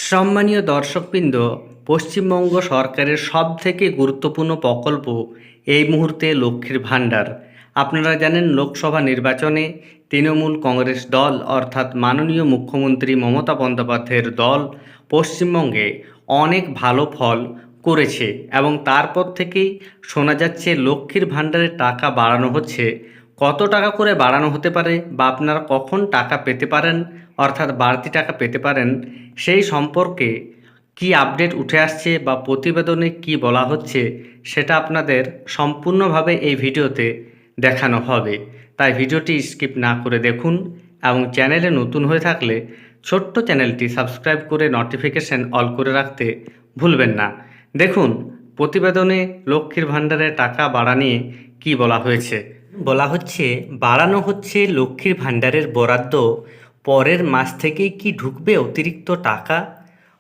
সম্মানীয় দর্শকবৃন্দ, পশ্চিমবঙ্গ সরকারের সবথেকে গুরুত্বপূর্ণ প্রকল্প এই মুহূর্তে লক্ষ্মীর ভাণ্ডার। আপনারা জানেন, লোকসভা নির্বাচনে তৃণমূল কংগ্রেস দল অর্থাৎ মাননীয় মুখ্যমন্ত্রী মমতা বন্দ্যোপাধ্যায়ের দল পশ্চিমবঙ্গে অনেক ভালো ফল করেছে এবং তারপর থেকেই শোনা যাচ্ছে লক্ষ্মীর ভাণ্ডারের টাকা বাড়ানো হচ্ছে। কত টাকা করে বাড়ানো হতে পারে বা আপনারা কখন টাকা পেতে পারেন, অর্থাৎ বাড়তি টাকা পেতে পারেন, সেই সম্পর্কে কি আপডেট উঠে আসছে বা প্রতিবেদনে কি বলা হচ্ছে সেটা আপনাদের সম্পূর্ণভাবে এই ভিডিওতে দেখানো হবে। তাই ভিডিওটি স্কিপ না করে দেখুন এবং চ্যানেলে নতুন হয়ে থাকলে ছোট্ট চ্যানেলটি সাবস্ক্রাইব করে নোটিফিকেশন অল করে রাখতে ভুলবেন না। দেখুন প্রতিবেদনে লক্ষ্মীর ভাণ্ডারে টাকা বাড়া নিয়ে কী বলা হয়েছে। বলা হচ্ছে, বাড়ানো হচ্ছে লক্ষ্মীর ভাণ্ডারের বরাদ্দ, পরের মাস থেকেই কি ঢুকবে অতিরিক্ত টাকা?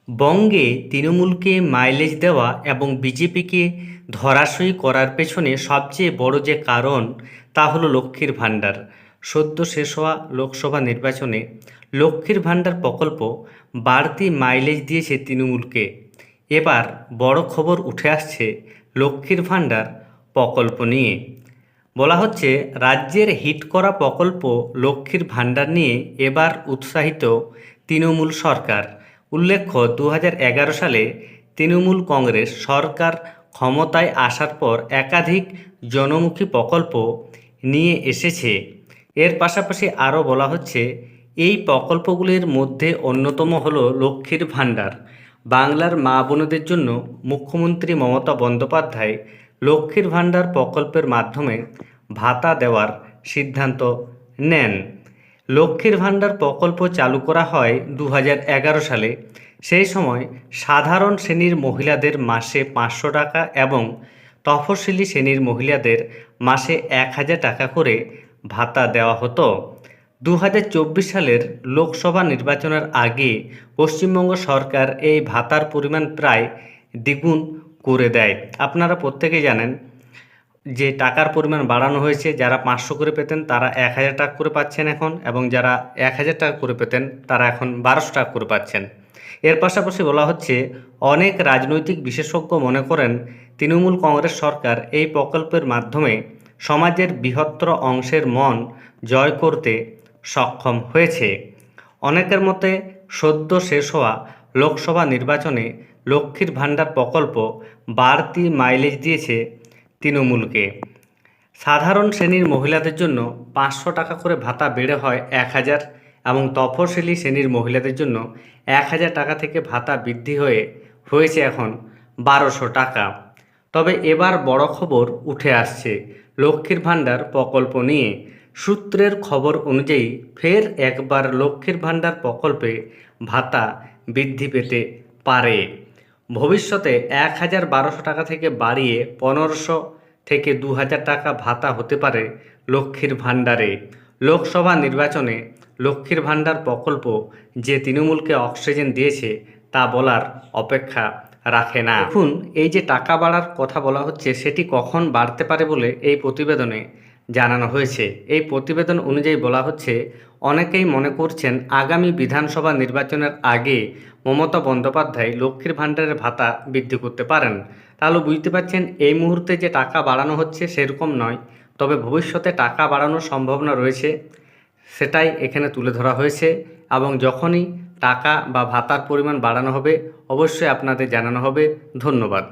বঙ্গে তৃণমূলকে মাইলেজ দেওয়া এবং বিজেপিকে ধরাশয়ী করার পেছনে সবচেয়ে বড় যে কারণ তা হলো লক্ষ্মীর ভাণ্ডার। সদ্য শেষ হওয়া লোকসভা নির্বাচনে লক্ষ্মীর ভাণ্ডার প্রকল্প বাড়তি মাইলেজ দিয়েছে তৃণমূলকে। এবার বড় খবর উঠে আসছে লক্ষ্মীর ভাণ্ডার প্রকল্প নিয়ে। বলা হচ্ছে, রাজ্যের হিট করা প্রকল্প লক্ষ্মীর ভাণ্ডার নিয়ে এবার উৎসাহিত তৃণমূল সরকার। উল্লেখ্য, 2011 সালে তৃণমূল কংগ্রেস সরকার ক্ষমতায় আসার পর একাধিক জনমুখী প্রকল্প নিয়ে এসেছে। এর পাশাপাশি আরও বলা হচ্ছে, এই প্রকল্পগুলির মধ্যে অন্যতম হল লক্ষ্মীর ভাণ্ডার। বাংলার মা বোনদের জন্য মুখ্যমন্ত্রী মমতা বন্দ্যোপাধ্যায় লক্ষ্মীর ভাণ্ডার প্রকল্পের মাধ্যমে ভাতা দেওয়ার সিদ্ধান্ত নেন। লক্ষ্মীর ভাণ্ডার প্রকল্প চালু করা হয় 2011 সালে। সেই সময় সাধারণ শ্রেণীর মহিলাদের মাসে 500 টাকা এবং তফসিলি শ্রেণীর মহিলাদের মাসে 1000 টাকা করে ভাতা দেওয়া হতো। 2024 সালের লোকসভা নির্বাচনের আগে পশ্চিমবঙ্গ সরকার এই ভাতার পরিমাণ প্রায় দ্বিগুণ করে দেয়। আপনারা প্রত্যেকেই জানেন যে টাকার পরিমাণ বাড়ানো হয়েছে। যারা 500 করে পেতেন তারা 1000 টাকা করে পাচ্ছেন এখন, এবং যারা 1000 টাকা করে পেতেন তারা এখন 1200 টাকা করে পাচ্ছেন। এর পাশাপাশি বলা হচ্ছে, অনেক রাজনৈতিক বিশেষজ্ঞ মনে করেন তৃণমূল কংগ্রেস সরকার এই প্রকল্পের মাধ্যমে সমাজের বৃহত্তর অংশের মন জয় করতে সক্ষম হয়েছে। অনেকের মতে, সদ্য শেষ হওয়া লোকসভা নির্বাচনে লক্ষ্মীর ভাণ্ডার প্রকল্প বাড়তি মাইলেজ দিয়েছে তৃণমূলকে। সাধারণ শ্রেণীর মহিলাদের জন্য 500 টাকা করে ভাতা বেড়ে হয় 1000 এবং তফসিলি শ্রেণীর মহিলাদের জন্য 1000 টাকা থেকে ভাতা বৃদ্ধি হয়েছে এখন 1200 টাকা। তবে এবার বড় খবর উঠে আসছে লক্ষ্মীর ভাণ্ডার প্রকল্প নিয়ে। সূত্রের খবর অনুযায়ী ফের একবার লক্ষ্মীর ভাণ্ডার প্রকল্পে ভাতা বৃদ্ধি পেতে পারে। ভবিষ্যতে 1200 টাকা থেকে বাড়িয়ে 1500 থেকে 2000 টাকা ভাতা হতে পারে লক্ষ্মীর ভাণ্ডারে। লোকসভা নির্বাচনে লক্ষ্মীর ভাণ্ডার প্রকল্প যে তৃণমূলকে অক্সিজেন দিয়েছে তা বলার অপেক্ষা রাখে না। এখন এই যে টাকা বাড়ার কথা বলা হচ্ছে সেটি কখন বাড়তে পারে বলে এই প্রতিবেদনে জানানো হয়েছে। এই প্রতিবেদন অনুযায়ী বলা হচ্ছে, অনেকেই মনে করছেন আগামী বিধানসভা নির্বাচনের আগে মমতা বন্দ্যোপাধ্যায় লক্ষ্মীর ভাণ্ডারের ভাতা বৃদ্ধি করতে পারেন। তাহলে বুঝতে পারছেন এই মুহূর্তে যে টাকা বাড়ানো হচ্ছে সেরকম নয়, তবে ভবিষ্যতে টাকা বাড়ানোর সম্ভাবনা রয়েছে, সেটাই এখানে তুলে ধরা হয়েছে। এবং যখনই টাকা বা ভাতার পরিমাণ বাড়ানো হবে অবশ্যই আপনাদের জানানো হবে। ধন্যবাদ।